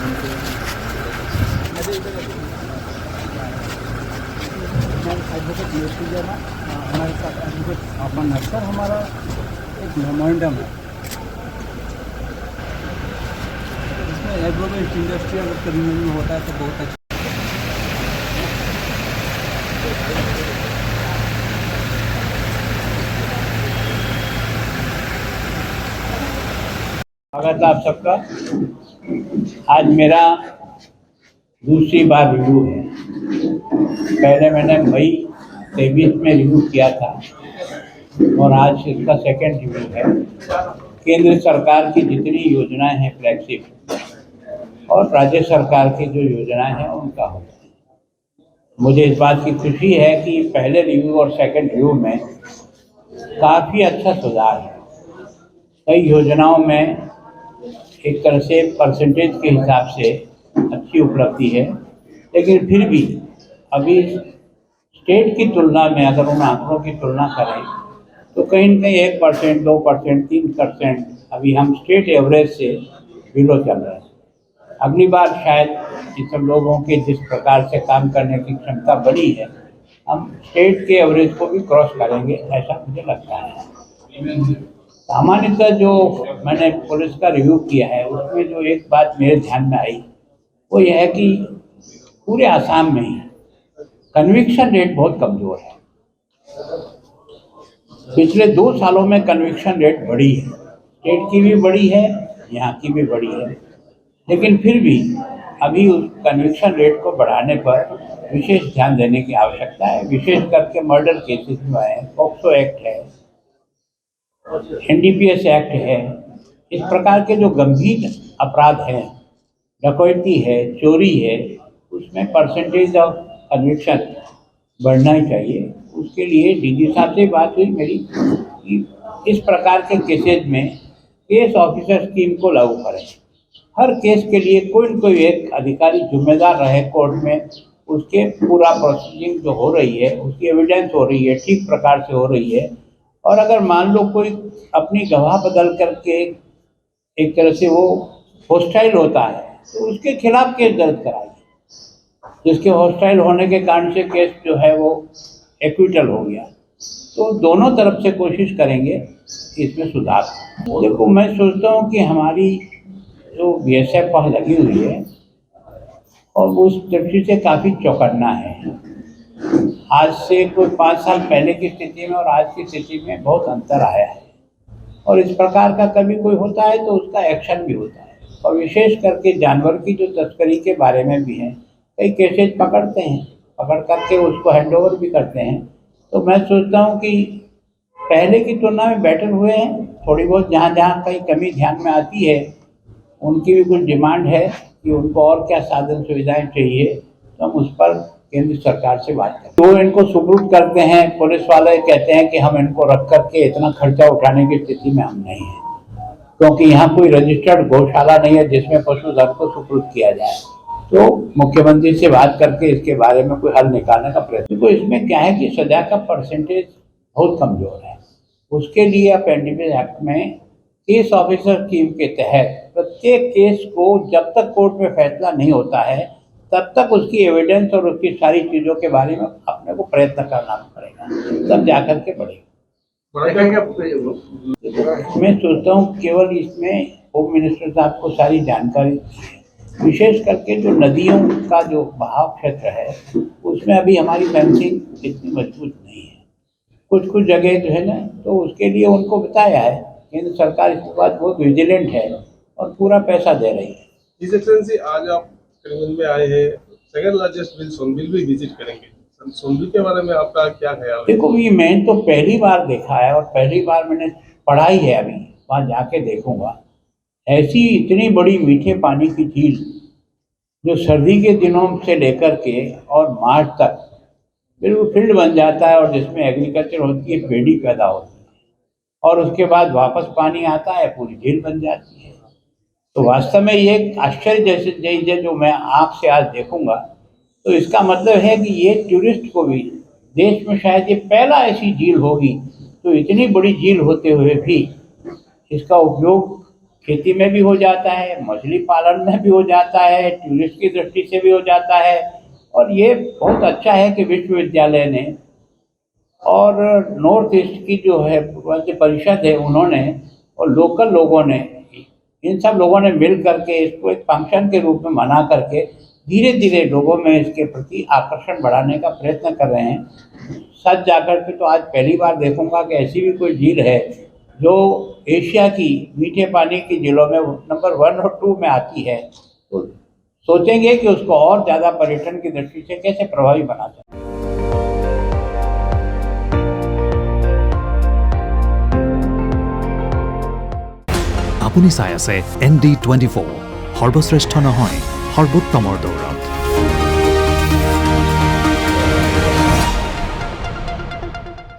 Advocate UP Jain हमारे साथ advocate अमन अख्तर हमारा एक मेमोरेंडम है इसमें एग्रोवेस्ट इंडस्ट्री अगर कम्युनिटी में होता है तो बहुत अच्छा। स्वागत है आप सबका। आज मेरा दूसरी बार रिव्यू है। पहले मैंने मई 23 में रिव्यू किया था और आज इसका सेकंड रिव्यू है। केंद्र सरकार की जितनी योजनाएं हैं फ्लैगशिप और राज्य सरकार की जो योजनाएं हैं उनका होता है। मुझे इस बात की खुशी है कि पहले रिव्यू और सेकंड रिव्यू में काफ़ी अच्छा सुधार है। कई योजनाओं में एक तरह से परसेंटेज के हिसाब से अच्छी उपलब्धि है, लेकिन फिर भी अभी स्टेट की तुलना में अगर उन आंकड़ों की तुलना करें तो कहीं न कहीं 1%, 2%, 3% अभी हम स्टेट एवरेज से बिलो चल रहे हैं। अगली बार शायद ये सब लोगों के जिस प्रकार से काम करने की क्षमता बढ़ी है, हम स्टेट के एवरेज को भी क्रॉस करेंगे, ऐसा मुझे लगता है। सामान्यतः जो मैंने पुलिस का रिव्यू किया है उसमें जो एक बात मेरे ध्यान में आई वो यह है कि पूरे आसाम में ही कन्विक्शन रेट बहुत कमज़ोर है। पिछले 2 सालों में कन्विक्शन रेट बढ़ी है, स्टेट की भी बढ़ी है, यहाँ की भी बढ़ी है, लेकिन फिर भी अभी उस कन्विक्शन रेट को बढ़ाने पर विशेष ध्यान देने की आवश्यकता है। विशेष करके मर्डर केसेस में है, पॉक्सो एक्ट है, NDPS एक्ट है, इस प्रकार के जो गंभीर अपराध हैं, डकैती है, चोरी है, उसमें परसेंटेज ऑफ कन्विक्शन बढ़ना ही चाहिए। उसके लिए DG साहब से बात हुई मेरी कि इस प्रकार के केसेज में केस ऑफिसर स्कीम को लागू करें। हर केस के लिए कोई न कोई एक अधिकारी जिम्मेदार रहे कोर्ट में, उसके पूरा प्रोसीजिंग जो हो रही है, उसकी एविडेंस हो रही है, ठीक प्रकार से हो रही है। और अगर मान लो कोई अपनी गवाह बदल करके एक तरह से वो हॉस्टाइल होता है तो उसके खिलाफ केस दर्ज कराइए, जिसके हॉस्टाइल होने के कारण से केस जो है वो एक्विटल हो गया। तो दोनों तरफ से कोशिश करेंगे इसमें सुधार। देखो, मैं सोचता हूँ कि हमारी जो BSF लगी हुई है और उस दृष्टि से काफ़ी चौकन्ना है। आज से कोई 5 साल पहले की स्थिति में और आज की स्थिति में बहुत अंतर आया है और इस प्रकार का कभी कोई होता है तो उसका एक्शन भी होता है। और विशेष करके जानवर की जो तस्करी के बारे में भी है, कई केसेज पकड़ते हैं, पकड़ करके उसको हैंडओवर भी करते हैं। तो मैं सोचता हूँ कि पहले की तुलना में बेटर हुए हैं। थोड़ी बहुत जहाँ जहाँ कहीं कमी ध्यान में आती है, उनकी भी कुछ डिमांड है कि उनको और क्या साधन सुविधाएं चाहिए, तो हम उस पर केंद्र सरकार से बात करें। तो इनको सुपुर्द करते हैं, पुलिस वाले कहते हैं कि हम इनको रख करके इतना खर्चा उठाने की स्थिति में हम नहीं हैं, क्योंकि यहाँ कोई रजिस्टर्ड गौशाला नहीं है जिसमें पशुधन को सुपुर्द किया जाए। तो मुख्यमंत्री से बात करके इसके बारे में कोई हल निकालने का प्रयत्न। तो इसमें क्या है कि सजा का परसेंटेज बहुत कमजोर है। उसके लिए आप NDPS एक्ट में केस ऑफिसर स्कीम के तहत प्रत्येक केस को जब तक कोर्ट में फैसला नहीं होता है तब तक उसकी एविडेंस और उसकी सारी चीज़ों के बारे में अपने को प्रयत्न करना पड़ेगा, तब जाकर के बढ़ेगा। मैं सोचता हूँ केवल इसमें होम मिनिस्टर साहब को सारी जानकारी दी है। विशेष करके जो नदियों का जो बहाव क्षेत्र है उसमें अभी हमारी फेंसिंग इतनी मजबूत नहीं है। कुछ कुछ जगह जो है ना, तो उसके लिए उनको बताया है केंद्र सरकार इसके बाद बहुत विजिलेंट है और पूरा पैसा दे रही है। हिज एक्सेलेंसी, आज आप करीमगंज में आए हैं, सेकंड लार्जेस्ट बिल सोनबिल भी विजिट करेंगे। सोनबिल के बारे में आपका क्या ख्याल है? देखो, ये मैंने तो पहली बार देखा है और पहली बार मैंने पढ़ा ही है, अभी वहाँ जाके देखूंगा। ऐसी इतनी बड़ी मीठे पानी की झील जो सर्दी के दिनों से लेकर के और मार्च तक बिल्कुल फील्ड बन जाता है और जिसमें एग्रीकल्चर होती है, पेड़ी पैदा होती है और उसके बाद वापस पानी आता है, पूरी झील बन जाती है। तो वास्तव में ये एक आश्चर्य जैसे जो मैं आँख से आज देखूंगा, तो इसका मतलब है कि ये टूरिस्ट को भी देश में शायद ये पहला ऐसी झील होगी। तो इतनी बड़ी झील होते हुए भी इसका उपयोग खेती में भी हो जाता है, मछली पालन में भी हो जाता है, टूरिस्ट की दृष्टि से भी हो जाता है। और ये बहुत अच्छा है कि विश्वविद्यालय ने और नॉर्थ ईस्ट की जो है पूर्वांचल परिषद है उन्होंने और लोकल लोगों ने, इन सब लोगों ने मिल करके इसको एक फंक्शन के रूप में मना करके धीरे धीरे लोगों में इसके प्रति आकर्षण बढ़ाने का प्रयत्न कर रहे हैं। सच जाकर के तो आज पहली बार देखूंगा कि ऐसी भी कोई झील है जो एशिया की मीठे पानी की झीलों में नंबर 1 और 2 में आती है। तो सोचेंगे कि उसको और ज़्यादा पर्यटन की दृष्टि से कैसे प्रभावी बना सकते हैं। আপুনি চাই আছে ND24 সৰ্বশ্ৰেষ্ঠ নহয় সৰ্বোত্তমৰ দৌৰ।